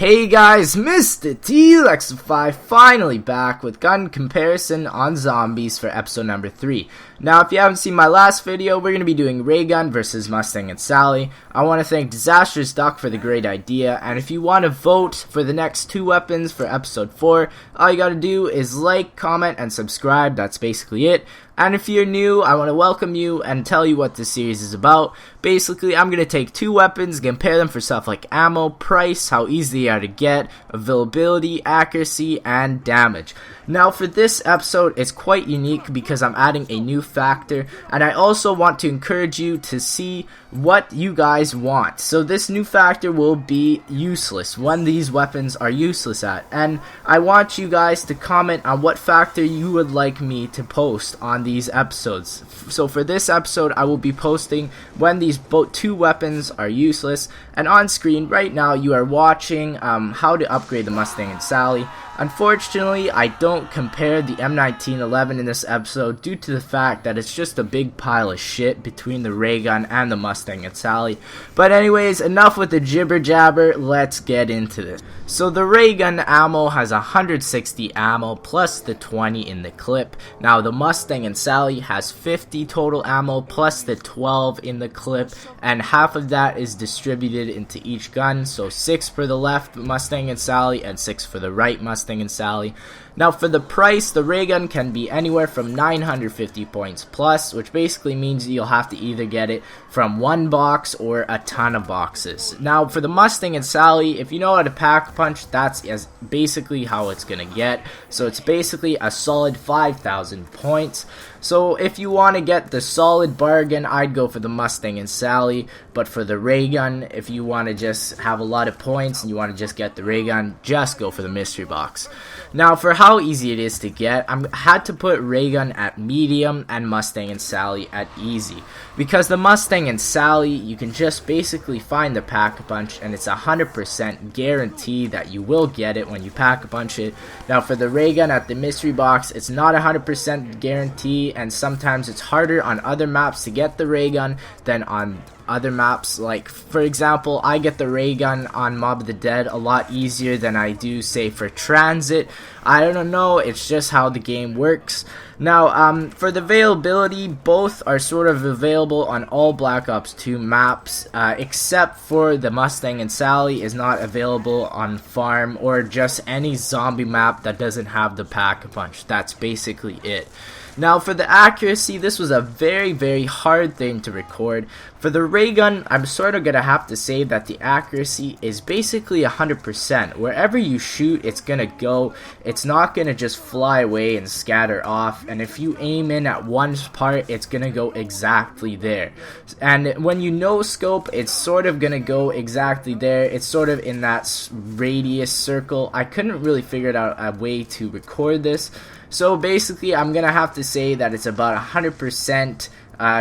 Hey guys, MrTLexify finally back with gun comparison on zombies for episode number 3. Now, if you haven't seen my last video, we're going to be doing Ray Gun versus Mustang and Sally. I want to thank Disastrous Duck for the great idea, and if you want to vote for the next 2 weapons for episode 4, all you got to do is like, comment, and subscribe. That's basically it. And if you're new, I want to welcome you and tell you what this series is about. Basically, I'm going to take 2 weapons, compare them for stuff like ammo, price, how easy they are to get, availability, accuracy, and damage. Now, for this episode, it's quite unique because I'm adding a new factor, and I also want to encourage you to see what you guys want. So this new factor will be useless when these weapons are useless at, and I want you guys to comment on what factor you would like me to post on these episodes. So for this episode, I will be posting when these Bo2 weapons are useless, and on screen right now you are watching how to upgrade the Mustang and Sally. Unfortunately, I don't compare the M1911 in this episode due to the fact that it's just a big pile of shit between the ray gun and the Mustang and Sally. But anyways, enough with the jibber jabber, let's get into this. So the ray gun ammo has 160 ammo plus the 20 in the clip. Now the Mustang and Sally has 50 total ammo plus the 12 in the clip, and half of that is distributed into each gun, so 6 for the left Mustang and Sally and 6 for the right Mustang and Sally. Now for the price, the ray gun can be anywhere from 950 points plus, which basically means you'll have to either get it from 1 box or a ton of boxes. Now for the Mustang and Sally, if you know how to pack punch, that's basically how it's gonna get. So it's basically a solid 5,000 points. So if you want to get the solid bargain, I'd go for the Mustang and Sally. But for the ray gun, if you want to just have a lot of points and you want to just get the ray gun, just go for the mystery box. Now for how easy it is to get, I had to put ray gun at medium and Mustang and Sally at easy. Because the Mustang and Sally, you can just basically find the pack-a-punch, and it's 100% guarantee that you will get it when you pack-a-punch it. Now for the ray gun at the mystery box, it's not 100% guarantee, and sometimes it's harder on other maps to get the ray gun than on other maps. Like for example, I get the ray gun on Mob of the Dead a lot easier than I do say for Transit. I don't know, it's just how the game works. Now for the availability, both are sort of available on all Black Ops 2 maps, except for the Mustang and Sally is not available on Farm or just any zombie map that doesn't have the pack-a-punch. That's basically it. Now for the accuracy, this was a very hard thing to record. For the ray gun, I'm sort of gonna have to say that the accuracy is basically 100%. Wherever you shoot, it's gonna go. It's not gonna just fly away and scatter off, and if you aim in at one part, it's gonna go exactly there. And when you no scope, it's sort of gonna go exactly there. It's sort of in that radius circle. I couldn't really figure out a way to record this. So basically, I'm going to have to say that it's about 100%,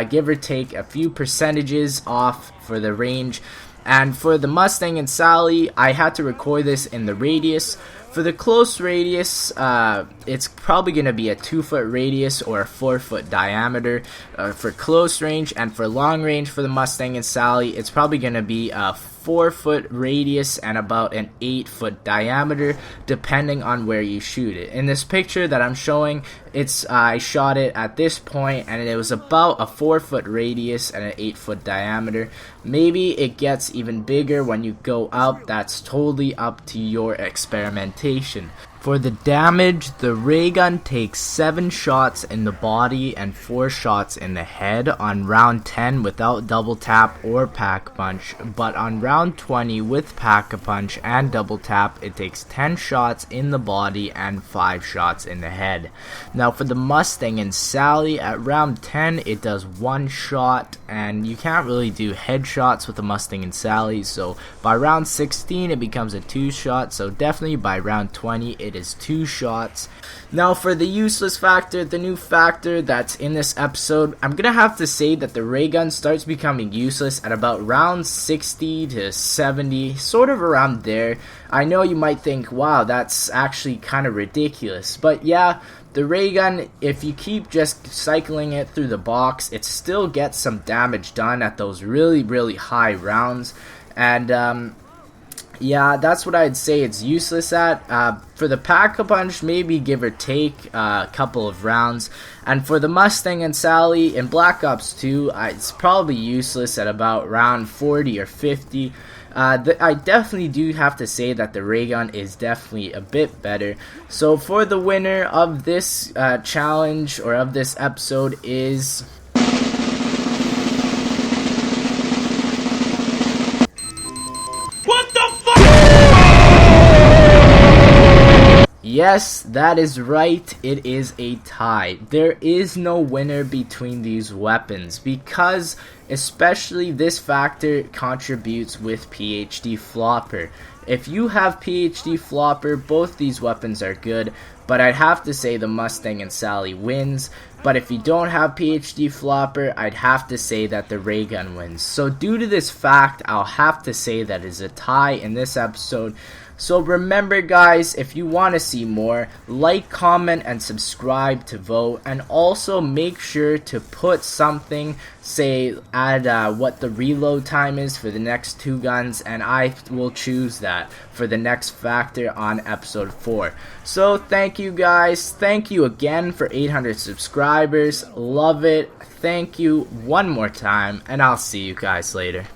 give or take a few percentages off for the range. And for the Mustang and Sally, I had to record this in the radius. For the close radius, it's probably going to be a 2-foot radius or a 4-foot diameter for close range. And for long range for the Mustang and Sally, it's probably going to be a 4-foot radius and about an 8-foot diameter, depending on where you shoot it. In this picture that I'm showing, I shot it at this point, and it was about a 4-foot radius and an 8-foot diameter. Maybe it gets even bigger when you go up. That's totally up to your experimentation. For the damage, the ray gun takes 7 shots in the body and 4 shots in the head on round 10 without double tap or pack punch, but on round 20 with pack a punch and double tap, it takes 10 shots in the body and 5 shots in the head. Now for the Mustang and Sally, at round 10 it does 1 shot, and you can't really do headshots with the Mustang and Sally, so by round 16 it becomes a 2 shot, so definitely by round 20 it is 2 shots. Now for the useless factor, the new factor that's in this episode, I'm gonna have to say that the ray gun starts becoming useless at about round 60 to 70, sort of around there. I know you might think, wow, that's actually kind of ridiculous, but yeah, the ray gun, if you keep just cycling it through the box, it still gets some damage done at those really high rounds. And Yeah, that's what I'd say it's useless at. For the Pack-a-Punch, maybe give or take a couple of rounds. And for the Mustang and Sally in Black Ops 2, it's probably useless at about round 40 or 50. I definitely do have to say that the ray gun is definitely a bit better. So for the winner of this challenge, or of this episode, is... Yes, that is right, it is a tie. There is no winner between these weapons because especially this factor contributes with PhD Flopper. If you have PhD Flopper, both these weapons are good, but I'd have to say the Mustang and Sally wins. But if you don't have PhD Flopper, I'd have to say that the ray gun wins. So due to this fact, I'll have to say that it's a tie in this episode. So remember guys, if you want to see more, like, comment, and subscribe to vote. And also make sure to put something, say add what the reload time is for the next 2 guns, and I will choose that for the next factor on episode 4. So thank you guys, thank you again for 800 subscribers, love it, thank you one more time, and I'll see you guys later.